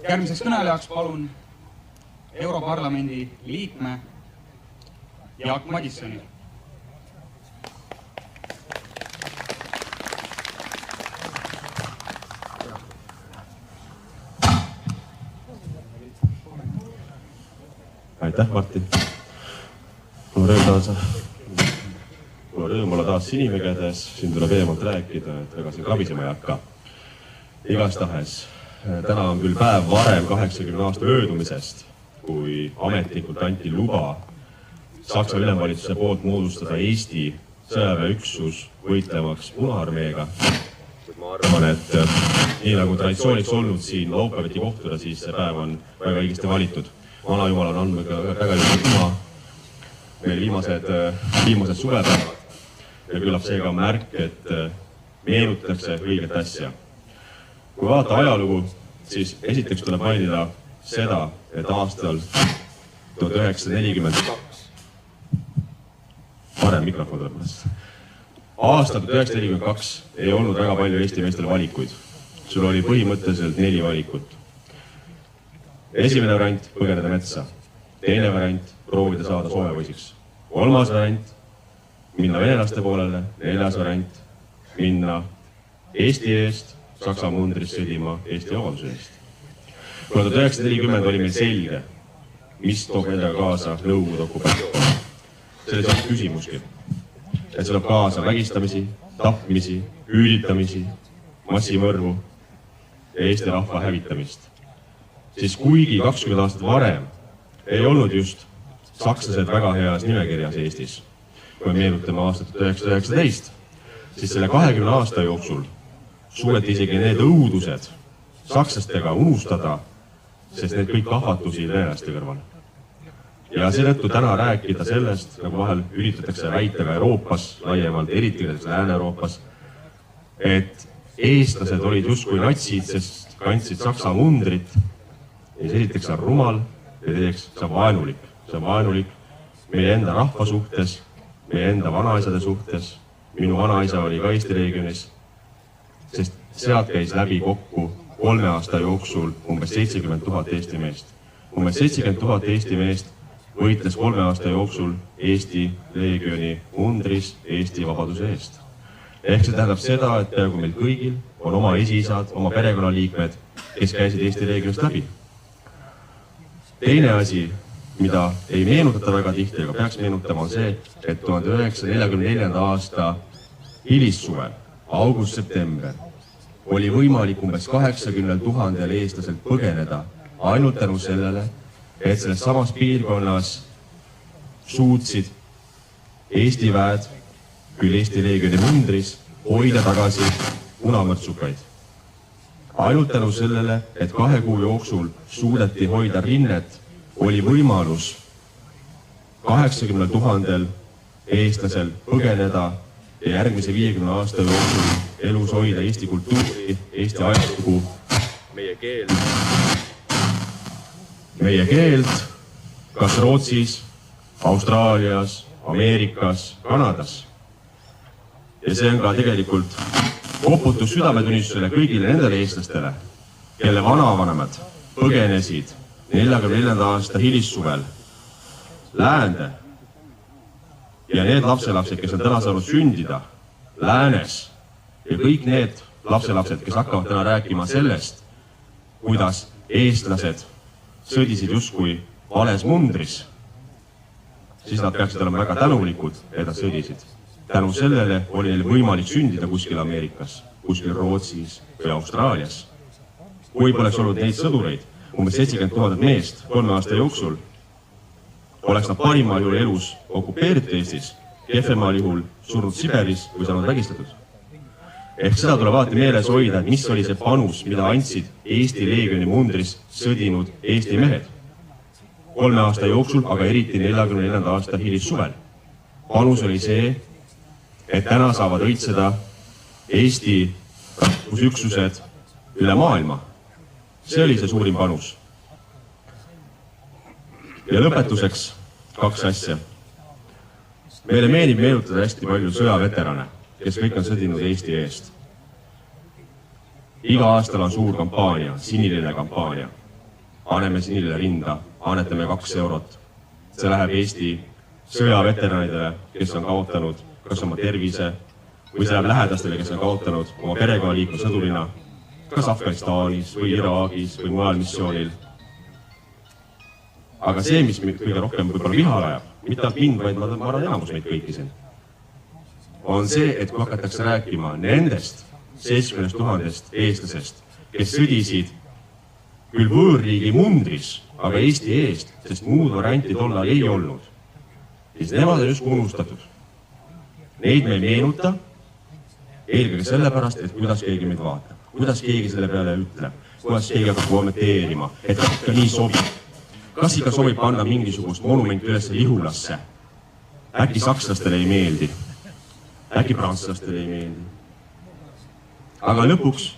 Järgmiseks kõnelejaks palun Europarlamendi liikme Jaak Madissoni. Aitäh, Martin. Mul rõõm olla taas Sinimägedes. Siin tuleb eemalt rääkida, et väga siin krabisema ei hakka. Igastahes, täna on küll päev varem 80 aasta möödumisest, kui ametlikult anti luba Saksa ülemvalitsuse poolt moodustada Eesti sõjaväeüksus võitlemaks Punaarmeega. Ma arvan, et nii nagu traditsiooniks olnud siin laupäeviti kohtuda, siis see päev on väga õigesti valitud. Vanajumal on andnud väga juba meil viimased suvepäevad ja küllap seega on märk, et meenutatakse õiget asja. Kui vaata ajalugu, siis esiteks tuleb mainida seda, et aastal 1942 Aastal 1942 ei olnud väga palju Eesti meestel valikuid. Sul oli põhimõtteliselt 4 valikut. Esimene variant põgeneda metsa. Teine variant proovida saada soomepoisiks. 3. variant minna venelaste poolele. 4. variant minna Eesti eest Saksa mundris sõdima Eesti vabaduse eest. 1940 oli meil selge, mis toob endaga kaasa Nõukogude okupatsioon. Selles on küsimuski, et see toob kaasa vägistamisi, tapmisi, hüüditamisi, massimõrvu ja Eesti rahva hävitamist. Siis kuigi 20 aastat varem ei olnud just sakslased väga heas nimekirjas Eestis, kui me meenutame aastat 1919, siis selle 20 aasta jooksul suudeti isegi need õudused sakslastega unustada, sest need kõik ahvatusid venelaste kõrval. Ja seetõttu täna rääkida sellest, nagu vahel üritatakse väita ka Euroopas laiemalt, eriti Lääne-Euroopas, et eestlased olid justkui natsid, sest kandsid Saksa mundrit. Ja esiteks on rumal ja teiseks see on vaenulik. See on vaenulik meie enda rahva suhtes, meie enda vanaisade suhtes. Minu vanaisa oli ka Eesti leegionis, sest sealt käis läbi kokku 3 aasta jooksul umbes 70 000 Eesti meest. Umbes 70 000 Eesti meest võitles 3 aasta jooksul Eesti leegioni mundris Eesti vabaduse eest. Ehk see tähendab seda, et peaaegu meil kõigil on oma esiisad, oma perekonnaliikmed, kes käisid Eesti leegionist läbi. Teine asi, mida ei meenutata väga tihti, aga peaks meenutama, on see, et 1944. aasta hilissuvel, august-september, oli võimalik umbes 80 000 eestlaselt põgeneda ainult tänu sellele, et selles samas piirkonnas suutsid Eesti väed, küll Eesti leegioni mundris, hoida tagasi punamõrtsukaid. Ainult tänu sellele, et 2 kuu jooksul suudeti hoida rinnet, oli võimalus 80 000 eestlasel põgeneda ja järgmise 50 aasta jooksul elus hoida Eesti kultuuri, Eesti ajalugu, meie keelt, kas Rootsis, Austraalias, Ameerikas, Kanadas. Ja see on ka tegelikult koputus südametunnistusele kõigile nendele eestlastele, kelle vanavanemad põgenesid 44. aasta hilissuvel läände ja need lapselapsed, kes on täna saanud sündida läänes ja kõik need lapselapsed, kes hakkavad täna rääkima sellest, kuidas eestlased sõdisid justkui vales mundris, siis nad peaksid olema väga tänulikud, et nad sõdisid. Tänu sellele oli neil võimalik sündida kuskil Ameerikas, kuskil Rootsis või Austraalias. Kui poleks olnud neid sõdureid, umbes 70 000 meest 3 aasta jooksul, oleks nad parimal juhul elus okupeeritud Eestis, kehvemal juhul surnud Siberis või saanud vägistatud. Ehk seda tuleb alati meeles hoida, et mis oli see panus, mida andsid Eesti leegioni mundris sõdinud Eesti mehed. 3 aasta jooksul, aga eriti 44. aasta hilissuvel. Panus oli see, et täna saavad õitseda Eesti rahvusüksused üle maailma. See oli see suurim panus. Ja lõpetuseks 2 asja. Meile meeldib meenutada hästi palju sõjaveterane, kes kõik on sõdinud Eesti eest. Iga aastal on suur kampaania, siniline kampaania. Anneme sinile rinda, annetame 2 eurot. See läheb Eesti sõjaveteranidele, kes on kaotanud kas oma tervise või see läheb lähedastele, kes on kaotanud oma perekonnaliikme sõdurina, kas Afganistanis või Iraagis või mujal missioonil. Aga see, mis meid kõige rohkem võib-olla vihale ajab, mitte ainult mind, vaid ma arvan enamus meid kõiki siin, on see, et kui hakatakse rääkima nendest 70 000 eestlasest, kes sõdisid küll võõrriigi mundris, aga Eesti eest, sest muud varianti tollal ei olnud, siis nemad on just unustatud. Neid me ei meenuta, eelkõige sellepärast, et kuidas keegi meid vaatab, kuidas keegi selle peale ütleb, kuidas keegi hakkab kommenteerima, et ikka nii sobib. Kas ikka sobib panna mingisugust monumenti üles Lihulasse? Äkki sakslastele ei meeldi? Äkki prantslastele ei meeldi? Aga lõpuks,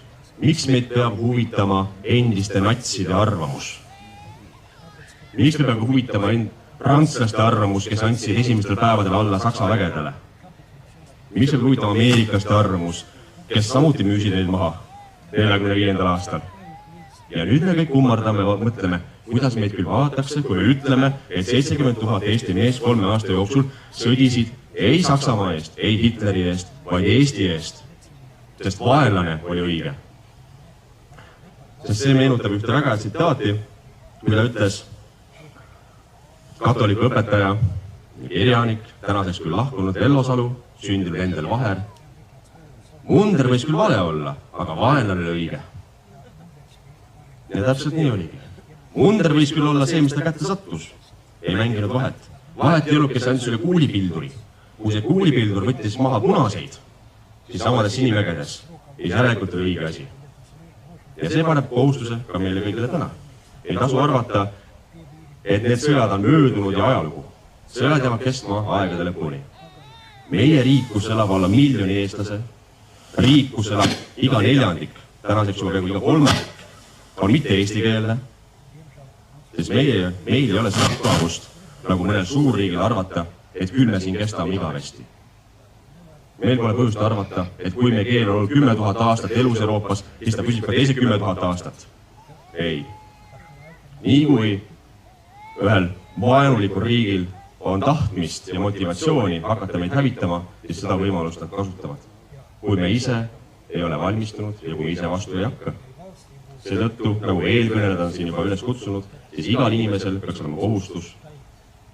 miks meid peab huvitama endiste natside arvamus? Miks me peab huvitama prantslaste arvamus, kes andsid esimestel päevadel alla Saksa vägedele? Miks peab huvitama ameeriklaste arvamus, kes samuti müüsid neid maha 45. aastal? Ja nüüd me kõik kummardame, mõtleme, kuidas meid küll vaadatakse, kui me ütleme, et 70 000 Eesti mees 3 aasta jooksul sõdisid ei Saksamaa eest, ei Hitleri eest, vaid Eesti eest. Sest vaenlane oli õige. Sest see meenutab ühte väga tsitaati, mida ütles katoliku õpetaja, kirjanik, tänaseks küll lahkunud Vello Salu, sündinud Endel Vaher. Munder võis küll vale olla, aga vaenlane oli õige. Ja täpselt nii oligi. Munder võis küll olla see, mis ta kätte sattus. Ei mänginud vahet. Vahet ei olnud, kes andis üle kuulipilduri. Kui see kuulipildur võttis maha punaseid, siis samades sinimägedes ei järelikult oli õige asi. Ja see paneb kohustuse ka meile kõigile täna. Ei tasu arvata, et need sõjad on möödunud ja ajalugu. Sõjad jäävad kestma aegade lõpuni. Meie riik, kus elab alla miljoni eestlase, riik, kus elab iga neljandik, tänaseks juba peaaegu iga kolmandik, on mitte eestikeelne, sest meil ei ole seda mugavust, nagu mõnel suurriigil arvata, et küll me siin kestame igavesti. Meil pole põhjust arvata, et kui meie keel on olnud 10 000 aastat elus Euroopas, siis ta püsib ka teise 10 000 aastat. Ei. Nii kui ühel vaenulikul riigil on tahtmist ja motivatsiooni hakata meid hävitama, siis seda võimalust nad kasutavad. Kui me ise ei ole valmistunud ja kui me ise vastu ei hakka. Seetõttu, nagu eelkõneled on siin juba üles kutsunud, siis igal inimesel peaks olema kohustus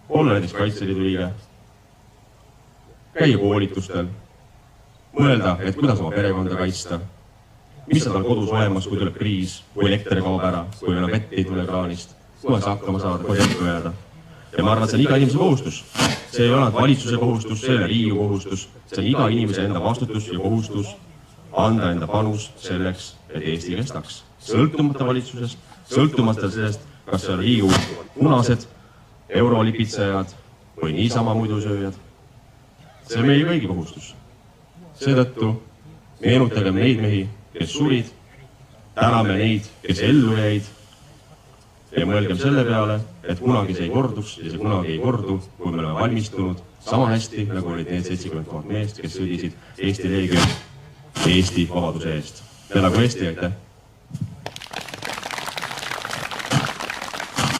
olla näiteks Kaitseliidu liige, käia koolitustel, mõelda, et kuidas oma perekonda kaitsta, mis on tal kodus olemas, kui tuleb kriis, kui elekter kaob ära, kui enam vett ei tule kraanist, kuidas hakkama saada, kuidas ellu jääda. Ja ma arvan, et see on iga inimese kohustus. See ei ole valitsuse kohustus, see ei ole Riigikogu kohustus, see on iga inimese enda vastutus ja kohustus anda enda panus selleks, et Eesti kestaks. Sõltumata valitsusest, sõltumata sellest, kas see on Riigikogu punased, eurolipitsejad või niisama muidusööjad. See on meie kõigi kohustus. Seetõttu meenutagem neid mehi, kes surid, täname neid, kes ellu jäid ja mõelgem selle peale, et kunagi see ei korduks ja see kunagi ei kordu, kui me oleme valmistunud sama hästi, nagu olid need 70 000 meest, kes sõdisid Eesti leegion Eesti vabaduse eest. Elagu Eesti, aitäh!